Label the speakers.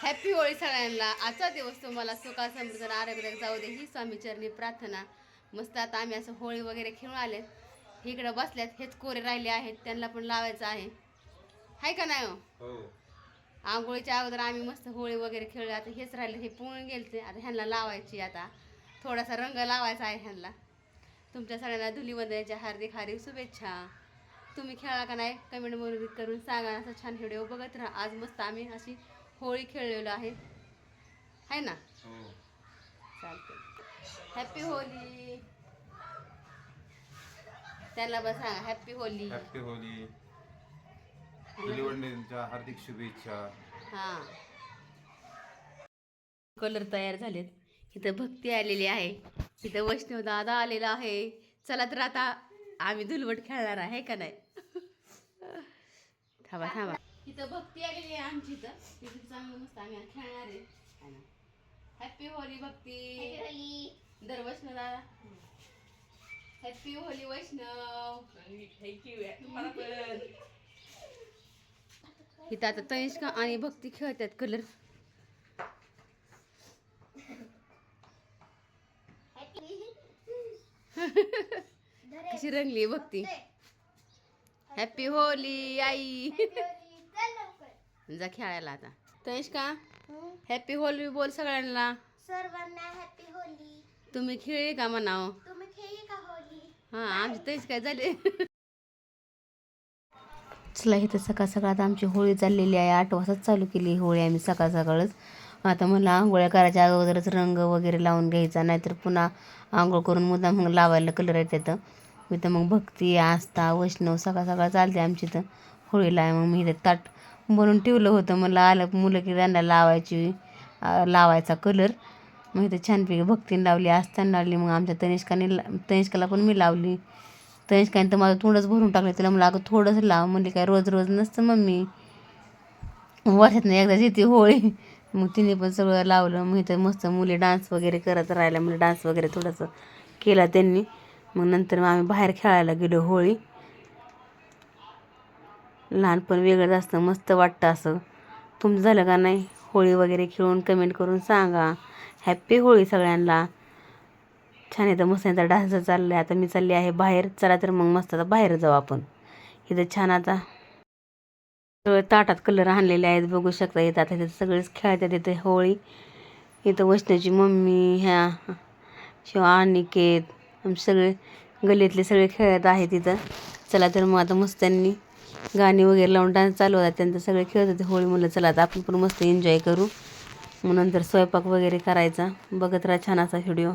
Speaker 1: Happy Holi सगळ्यांना. आजचा दिवस तुम्हाला सुखा समृद्ध आरोग्यात जाऊ दे ही स्वामी चरणी प्रार्थना. मस्त आता आम्ही असं होळी वगैरे खेळून आलेत. इकडे बसल्यात. हेच कोरे राहिले आहेत, त्यांना पण लावायचं आहे. हाय का नाही हो? आंघोळीच्या अगोदर आम्ही मस्त होळी वगैरे खेळलो. आता हेच राहिले, हे पळून गेलते. आता ह्यांना लावायची. आता थोडासा रंग लावायचा आहे ह्यांना. तुमच्या सगळ्यांना धुलीवंदनाच्या हार्दिक हार्दिक शुभेच्छा. तुम्ही खेळा का नाही कमेंटमध्ये करून सांगा. असं छान व्हिडिओ बघत राहा. आज मस्त आम्ही अशी होळी खेळलेलो आहे, है ना? चालते. हॅपी होली. त्याला बस सांगा हॅपी होली.
Speaker 2: हॅपी होली. धुलीवंदनाच्या हार्दिक शुभेच्छा.
Speaker 1: हां, कलर तयार झालेत. इथं भक्ती आलेली आहे, इथं वैष्णव दादा आलेला आहे. चला तर आता आम्ही धुलवट खेळणार आहे का नाही? थांबा थांबा. इथं भक्ती आलेली आहे आमची. इथं चांगलं मस्त आम्ही खेळणार आहे. हॅपी होली भक्ती. दर वैष्णव दादा हॅपी होली वैष्णव. इथं आता तनिष्का आणि भक्ती खेळतात कलर. कशी रंगली भक्ती. हॅपी होली आई. जा खेळायला आता. तनिष्का हॅपी होली बोल सगळ्यांना.
Speaker 3: सर्वांना हॅपी होली.
Speaker 1: तुम्ही खेळली का म्हणाव?
Speaker 3: तुम्ही खेळली का होली?
Speaker 1: हा, आमची तनिष्का झाले. चला इथं सकाळ सकाळात आमची होळी चाललेली आहे. 8 वाजता चालू केली होळी आम्ही सकाळ सकाळच. आता मला आंघोळ्या करायच्या अगोदरच रंग वगैरे लावून घ्यायचा, नाहीतर पुन्हा आंघोळ करून मुद्दाम मग लावायला कलर येतात. इथं मग भक्ती आस्था वैष्णव सकाळ सकाळ चालते आमची इथं होळीला. मग मी इथं ताट बनवून ठेवलं होतं. मला आलं मुलं की त्यांना लावायचा कलर. मग इथं छानपैकी भक्तीने लावली, आस्थाने लावली. मग आमच्या तनिष्काला पण मी लावली. तनिष्काने तर माझं तोंडच भरून टाकलं. तिला मला अगं थोडंसं लाव म्हणजे काय रोज रोज नसतं मम्मी, वर्षातनं एकदाच येते होळी. मग तिने पण सगळं लावलं. मग इथं मस्त मुली डान्स वगैरे करत राहिल्या. म्हणजे डान्स वगैरे थोडंसं केला त्यांनी. मग नंतर मग आम्ही बाहेर खेळायला गेलो होळी. लहानपण वेगळंच असतं, मस्त वाटतं असं. तुमचं झालं का नाही होळी वगैरे खेळून? कमेंट करून सांगा. हॅपी होळी सगळ्यांना. छान येतं मस्त येतं डान्स चाललं आहे. आता मी चालली आहे बाहेर. चला तर मग मस्त आता बाहेर जाऊ आपण. इथं छान आता सगळं ताटात कलर आणलेले आहेत बघू शकता. इथं आता तिथं सगळेच खेळतात इथे होळी. इथं वैष्णवची मम्मी, ह्या शिवा अनिकेत, आमचे सगळे गल्लीतले सगळे खेळत आहेत इथं. चला तर मग आता मस्त त्यांनी गाणी वगैरे लावून डान्स चालू होता त्यांचं. सगळे खेळत होते होळी. म्हणलं चला आता आपण पण मस्त एन्जॉय करू. मग नंतर स्वयंपाक वगैरे करायचा. बघत राहा छान असा व्हिडिओ.